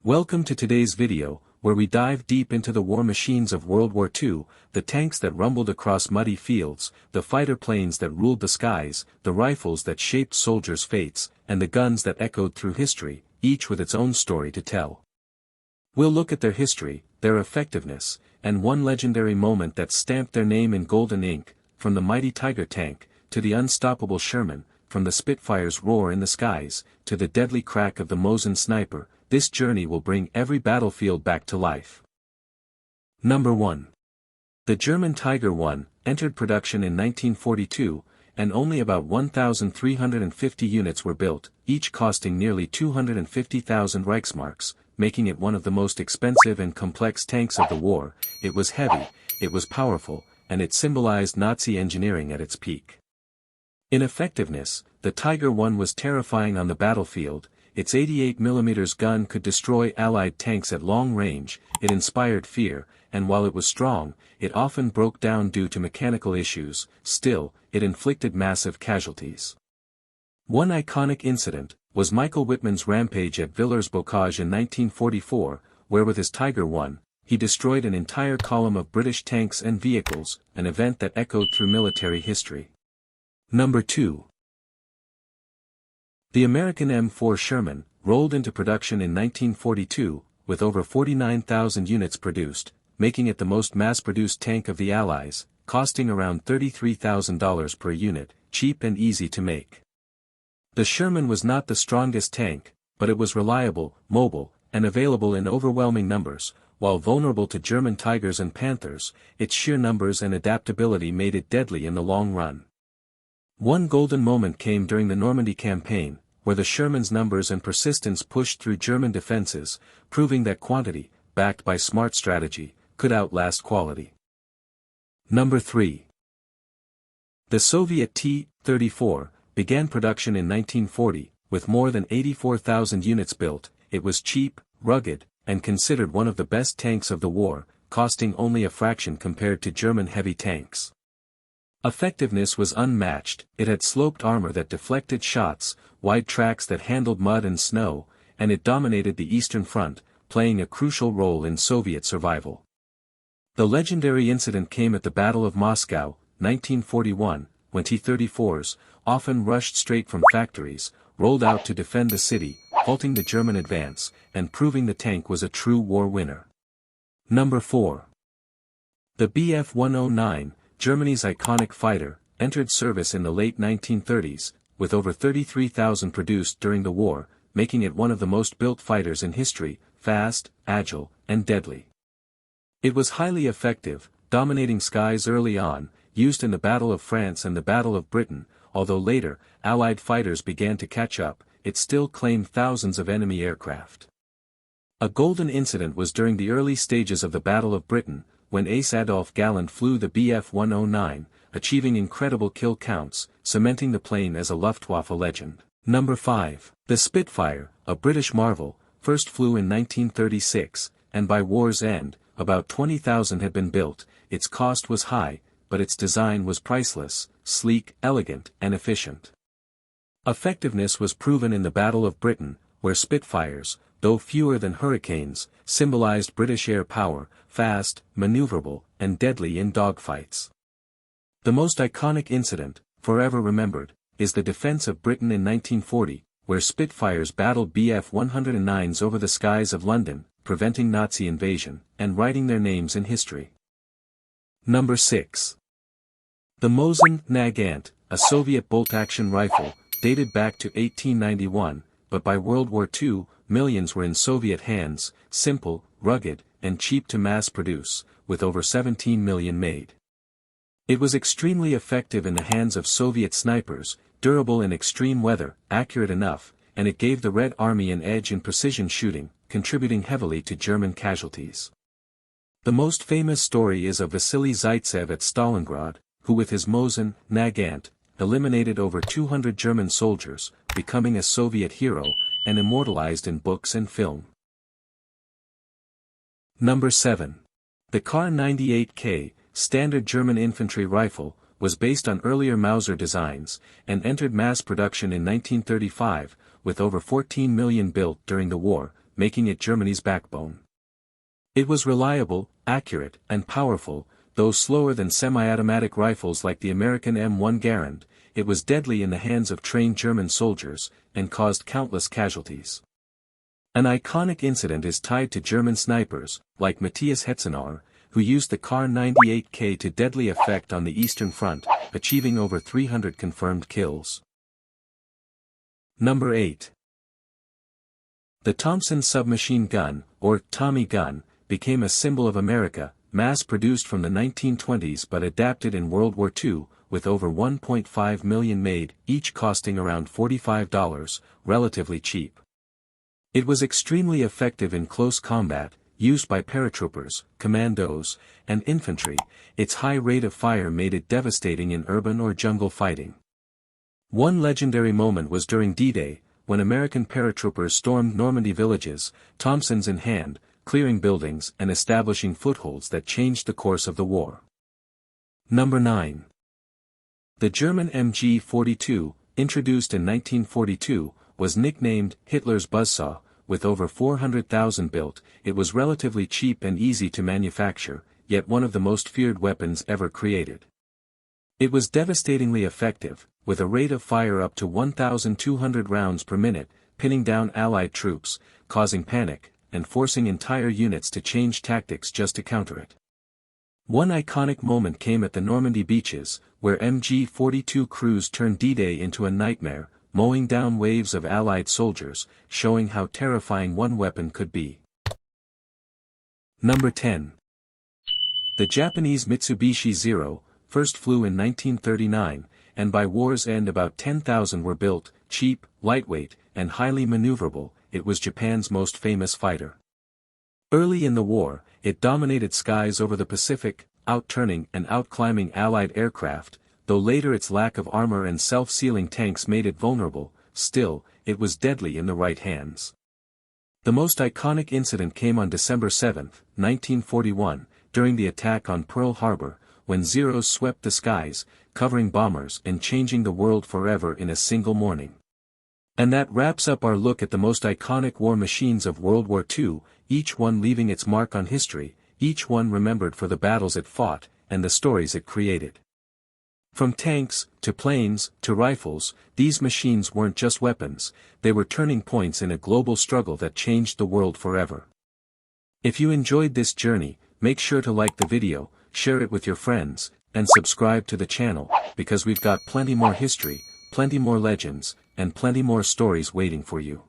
Welcome to today's video, where we dive deep into the war machines of World War II, the tanks that rumbled across muddy fields, the fighter planes that ruled the skies, the rifles that shaped soldiers' fates, and the guns that echoed through history, each with its own story to tell. We'll look at their history, their effectiveness, and one legendary moment that stamped their name in golden ink, from the mighty Tiger tank, to the unstoppable Sherman, from the Spitfire's roar in the skies, to the deadly crack of the Mosin sniper. This journey will bring every battlefield back to life. Number 1. The German Tiger I entered production in 1942, and only about 1,350 units were built, each costing nearly 250,000 Reichsmarks, making it one of the most expensive and complex tanks of the war. It was heavy, it was powerful, and it symbolized Nazi engineering at its peak. In effectiveness, the Tiger I was terrifying on the battlefield. Its 88mm gun could destroy Allied tanks at long range. It inspired fear, and while it was strong, it often broke down due to mechanical issues. Still, it inflicted massive casualties. One iconic incident was Michael Wittmann's rampage at Villers-Bocage in 1944, where with his Tiger I, he destroyed an entire column of British tanks and vehicles, an event that echoed through military history. Number 2. The American M4 Sherman rolled into production in 1942, with over 49,000 units produced, making it the most mass-produced tank of the Allies, costing around $33,000 per unit, cheap and easy to make. The Sherman was not the strongest tank, but it was reliable, mobile, and available in overwhelming numbers. While vulnerable to German Tigers and Panthers, its sheer numbers and adaptability made it deadly in the long run. One golden moment came during the Normandy campaign, where the Sherman's numbers and persistence pushed through German defenses, proving that quantity, backed by smart strategy, could outlast quality. Number 3. The Soviet T-34 began production in 1940, with more than 84,000 units built. It was cheap, rugged, and considered one of the best tanks of the war, costing only a fraction compared to German heavy tanks. Effectiveness was unmatched. It had sloped armor that deflected shots, wide tracks that handled mud and snow, and it dominated the Eastern Front, playing a crucial role in Soviet survival. The legendary incident came at the Battle of Moscow, 1941, when T-34s, often rushed straight from factories, rolled out to defend the city, halting the German advance, and proving the tank was a true war winner. Number 4. The Bf-109, Germany's iconic fighter, entered service in the late 1930s, with over 33,000 produced during the war, making it one of the most built fighters in history, fast, agile, and deadly. It was highly effective, dominating skies early on, used in the Battle of France and the Battle of Britain. Although later, Allied fighters began to catch up, it still claimed thousands of enemy aircraft. A golden incident was during the early stages of the Battle of Britain, when Ace Adolf Galland flew the Bf-109, achieving incredible kill counts, cementing the plane as a Luftwaffe legend. Number 5. The Spitfire, a British marvel, first flew in 1936, and by war's end, about 20,000 had been built. Its cost was high, but its design was priceless, sleek, elegant, and efficient. Effectiveness was proven in the Battle of Britain, where Spitfires, though fewer than Hurricanes, symbolized British air power, fast, maneuverable, and deadly in dogfights. The most iconic incident, forever remembered, is the defense of Britain in 1940, where Spitfires battled Bf-109s over the skies of London, preventing Nazi invasion, and writing their names in history. Number 6. The Mosin Nagant, a Soviet bolt-action rifle, dated back to 1891, but by World War II, millions were in Soviet hands, simple, rugged, and cheap to mass-produce, with over 17 million made. It was extremely effective in the hands of Soviet snipers, durable in extreme weather, accurate enough, and it gave the Red Army an edge in precision shooting, contributing heavily to German casualties. The most famous story is of Vasily Zaitsev at Stalingrad, who with his Mosin Nagant, eliminated over 200 German soldiers, becoming a Soviet hero, and immortalized in books and film. Number 7. The Kar-98K, standard German infantry rifle, was based on earlier Mauser designs, and entered mass production in 1935, with over 14 million built during the war, making it Germany's backbone. It was reliable, accurate, and powerful, though slower than semi-automatic rifles like the American M1 Garand. It was deadly in the hands of trained German soldiers, and caused countless casualties. An iconic incident is tied to German snipers, like Matthias Hetzenauer, who used the Kar 98K to deadly effect on the Eastern Front, achieving over 300 confirmed kills. Number 8. The Thompson submachine gun, or Tommy gun, became a symbol of America, mass-produced from the 1920s but adapted in World War II, with over 1.5 million made, each costing around $45, relatively cheap. It was extremely effective in close combat, used by paratroopers, commandos, and infantry. Its high rate of fire made it devastating in urban or jungle fighting. One legendary moment was during D-Day, when American paratroopers stormed Normandy villages, Thompsons in hand, clearing buildings and establishing footholds that changed the course of the war. Number 9. The German MG-42, introduced in 1942, was nicknamed Hitler's buzzsaw. With over 400,000 built, it was relatively cheap and easy to manufacture, yet one of the most feared weapons ever created. It was devastatingly effective, with a rate of fire up to 1,200 rounds per minute, pinning down Allied troops, causing panic, and forcing entire units to change tactics just to counter it. One iconic moment came at the Normandy beaches, where MG-42 crews turned D-Day into a nightmare, mowing down waves of Allied soldiers, showing how terrifying one weapon could be. Number 10. The Japanese Mitsubishi Zero, first flew in 1939, and by war's end about 10,000 were built. Cheap, lightweight, and highly maneuverable, it was Japan's most famous fighter. Early in the war, it dominated skies over the Pacific, outturning and outclimbing Allied aircraft, though later its lack of armor and self-sealing tanks made it vulnerable. Still, it was deadly in the right hands. The most iconic incident came on December 7, 1941, during the attack on Pearl Harbor, when Zeros swept the skies, covering bombers and changing the world forever in a single morning. And that wraps up our look at the most iconic war machines of World War II, each one leaving its mark on history, each one remembered for the battles it fought, and the stories it created. From tanks, to planes, to rifles, these machines weren't just weapons, they were turning points in a global struggle that changed the world forever. If you enjoyed this journey, make sure to like the video, share it with your friends, and subscribe to the channel, because we've got plenty more history, plenty more legends, and plenty more stories waiting for you.